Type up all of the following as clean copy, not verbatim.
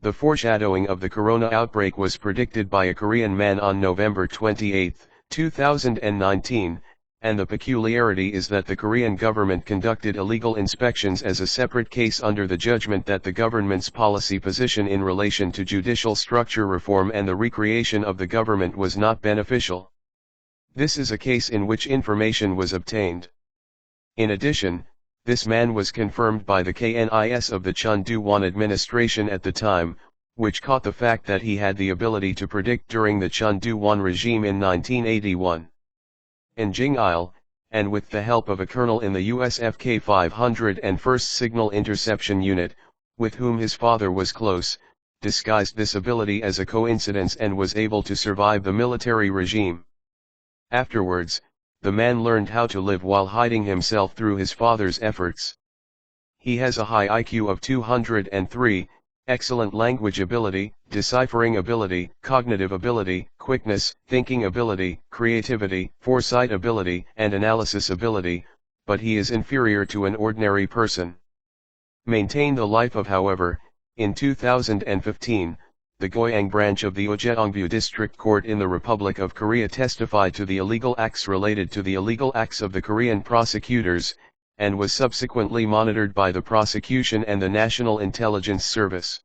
The foreshadowing of the corona outbreak was predicted by a Korean man on November 28, 2019, and the peculiarity is that the Korean government conducted illegal inspections as a separate case under the judgment that the government's policy position in relation to judicial structure reform and the recreation of the government was not beneficial. This is a case in which information was obtained. In addition, this man was confirmed by the KNIS of the Chun-Doo-Hwan administration at the time, which caught the fact that he had the ability to predict during the Chun-Doo-Hwan regime in 1981. In Jing-il, and with the help of a colonel in the US FK 501st Signal Interception Unit, with whom his father was close, disguised this ability as a coincidence and was able to survive the military regime. Afterwards, the man learned how to live while hiding himself through his father's efforts. He has a high IQ of 203, excellent language ability, deciphering ability, cognitive ability, quickness, thinking ability, creativity, foresight ability, and analysis ability, but he is inferior to an ordinary person. Maintain the life of. However, in 2015, the Goyang branch of the Ujeongbu District Court in the Republic of Korea testified to the illegal acts related to the illegal acts of the Korean prosecutors, and was subsequently monitored by the prosecution and the National Intelligence Service.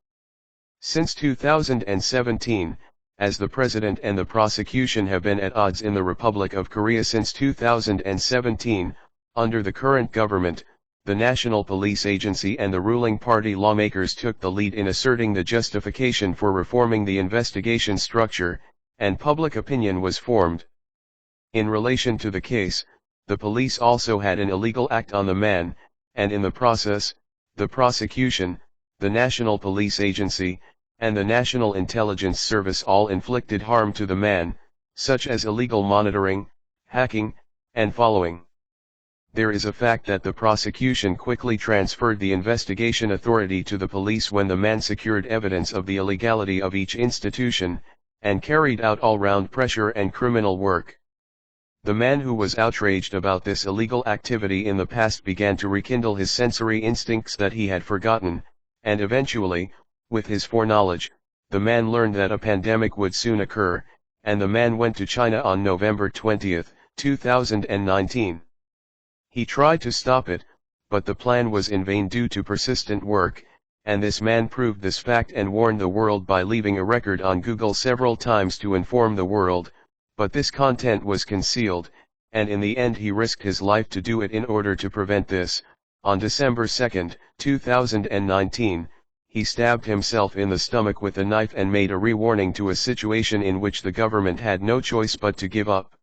Since 2017, as the President and the prosecution have been at odds in the Republic of Korea since 2017, under the current government, the National Police Agency and the ruling party lawmakers took the lead in asserting the justification for reforming the investigation structure, and public opinion was formed. In relation to the case, the police also had an illegal act on the man, and in the process, the prosecution, the National Police Agency, and the National Intelligence Service all inflicted harm to the man, such as illegal monitoring, hacking, and following. There is a fact that the prosecution quickly transferred the investigation authority to the police when the man secured evidence of the illegality of each institution, and carried out all-round pressure and criminal work. The man who was outraged about this illegal activity in the past began to rekindle his sensory instincts that he had forgotten, and eventually, with his foreknowledge, the man learned that a pandemic would soon occur, and the man went to China on November 20, 2019. He tried to stop it, but the plan was in vain due to persistent work, and this man proved this fact and warned the world by leaving a record on Google several times to inform the world, but this content was concealed, and in the end he risked his life to do it in order to prevent this. On December 2, 2019, he stabbed himself in the stomach with a knife and made a re-warning to a situation in which the government had no choice but to give up.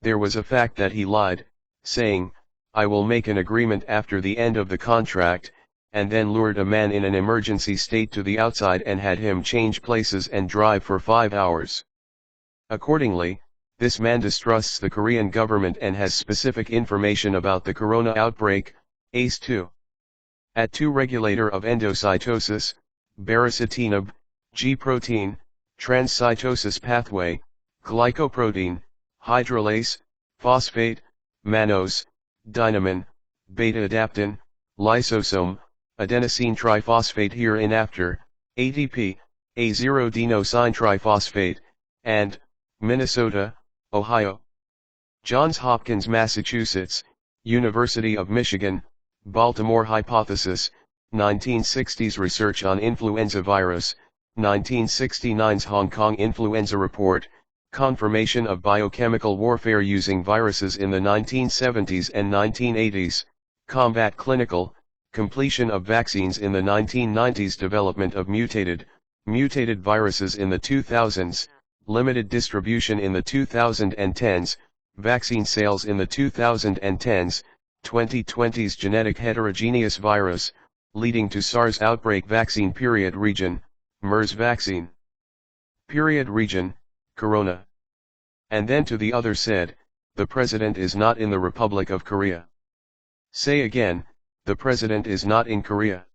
There was a fact that he lied, saying, "I will make an agreement after the end of the contract," and then lured a man in an emergency state to the outside and had him change places and drive for 5 hours. Accordingly, this man distrusts the Korean government and has specific information about the corona outbreak, ACE2. AT2 regulator of endocytosis, baricitinib, G-protein, transcytosis pathway, glycoprotein, hydrolase, phosphate, mannose, dynamin, beta-adaptin, lysosome, adenosine triphosphate hereinafter, ADP, A0-adenosine triphosphate, and Minnesota, Ohio. Johns Hopkins, Massachusetts, University of Michigan, Baltimore hypothesis, 1960s research on influenza virus, 1969's Hong Kong influenza report, confirmation of biochemical warfare using viruses in the 1970s and 1980s, combat clinical, completion of vaccines in the 1990s, development of mutated viruses in the 2000s, limited distribution in the 2010s, vaccine sales in the 2010s, 2020's genetic heterogeneous virus, leading to SARS outbreak vaccine. Region, MERS vaccine. Region, Corona. And then to the other said, the President is not in the Republic of Korea. Say again, the President is not in Korea.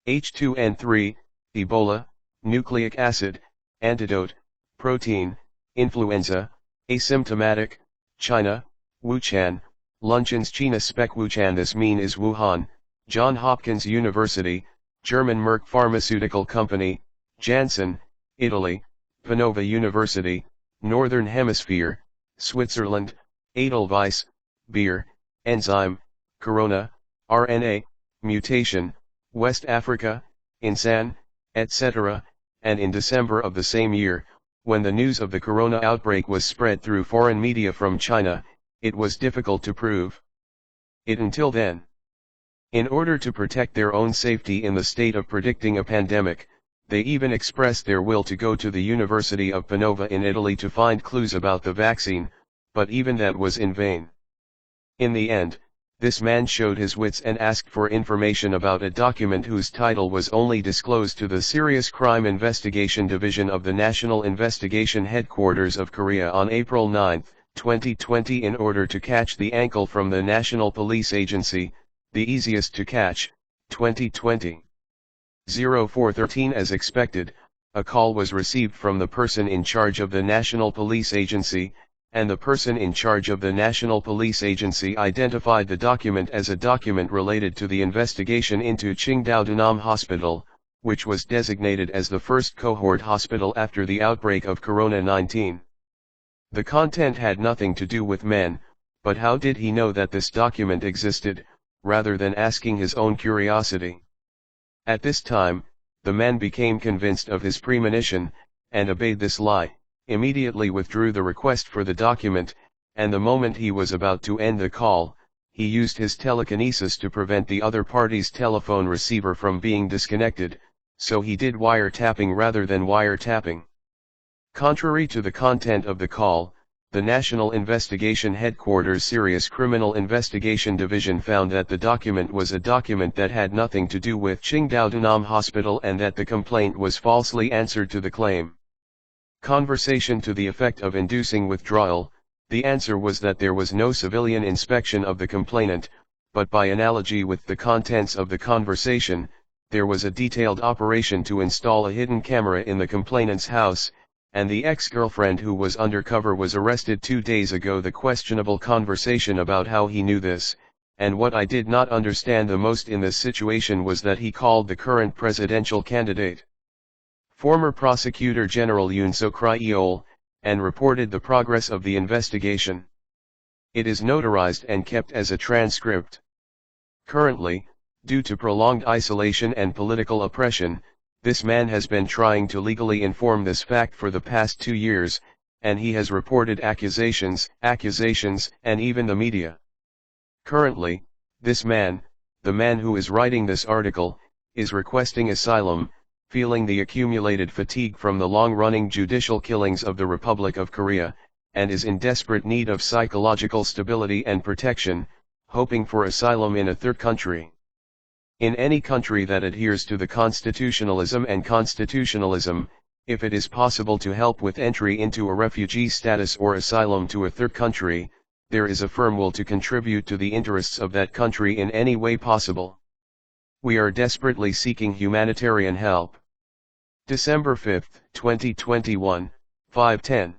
H2N3, Ebola, nucleic acid, antidote, protein, influenza, asymptomatic, China, Wuhan, Luncheon's China spec Wuhan. This mean is Wuhan, Johns Hopkins University, German Merck Pharmaceutical Company, Janssen, Italy, Panova University, Northern Hemisphere, Switzerland, Edelweiss, beer, enzyme, corona, RNA, mutation, West Africa, Insan, etc., and in December of the same year, when the news of the corona outbreak was spread through foreign media from China, it was difficult to prove it until then. In order to protect their own safety in the state of predicting a pandemic, they even expressed their will to go to the University of Panova in Italy to find clues about the vaccine, but even that was in vain. In the end, this man showed his wits and asked for information about a document whose title was only disclosed to the Serious Crime Investigation Division of the National Investigation Headquarters of Korea on April 9, 2020, in order to catch the ankle from the National Police Agency, the easiest to catch, 2020. 0413. As expected, a call was received from the person in charge of the National Police Agency, and the person in charge of the National Police Agency identified the document as a document related to the investigation into Qingdao Dunam Hospital, which was designated as the first cohort hospital after the outbreak of Corona-19. The content had nothing to do with men, but how did he know that this document existed, rather than asking his own curiosity? At this time, the man became convinced of his premonition, and obeyed this lie, immediately withdrew the request for the document, and the moment he was about to end the call, he used his telekinesis to prevent the other party's telephone receiver from being disconnected, so he did wiretapping rather than wiretapping. Contrary to the content of the call, the National Investigation Headquarters Serious Criminal Investigation Division found that the document was a document that had nothing to do with Qingdao Dunam Hospital and that the complaint was falsely answered to the claim. Conversation to the effect of inducing withdrawal, the answer was that there was no civilian inspection of the complainant, but by analogy with the contents of the conversation, there was a detailed operation to install a hidden camera in the complainant's house, and the ex-girlfriend who was undercover was arrested 2 days ago. The questionable conversation about how he knew this, and what I did not understand the most in this situation was that he called the current presidential candidate, former Prosecutor General Yoon Suk-yeol, and reported the progress of the investigation. It is notarized and kept as a transcript. Currently, due to prolonged isolation and political oppression, this man has been trying to legally inform this fact for the past 2 years, and he has reported accusations, and even the media. Currently, this man, the man who is writing this article, is requesting asylum, feeling the accumulated fatigue from the long-running judicial killings of the Republic of Korea, and is in desperate need of psychological stability and protection, hoping for asylum in a third country. In any country that adheres to the constitutionalism and constitutionalism, if it is possible to help with entry into a refugee status or asylum to a third country, there is a firm will to contribute to the interests of that country in any way possible. We are desperately seeking humanitarian help. December 5, 2021, 5:10.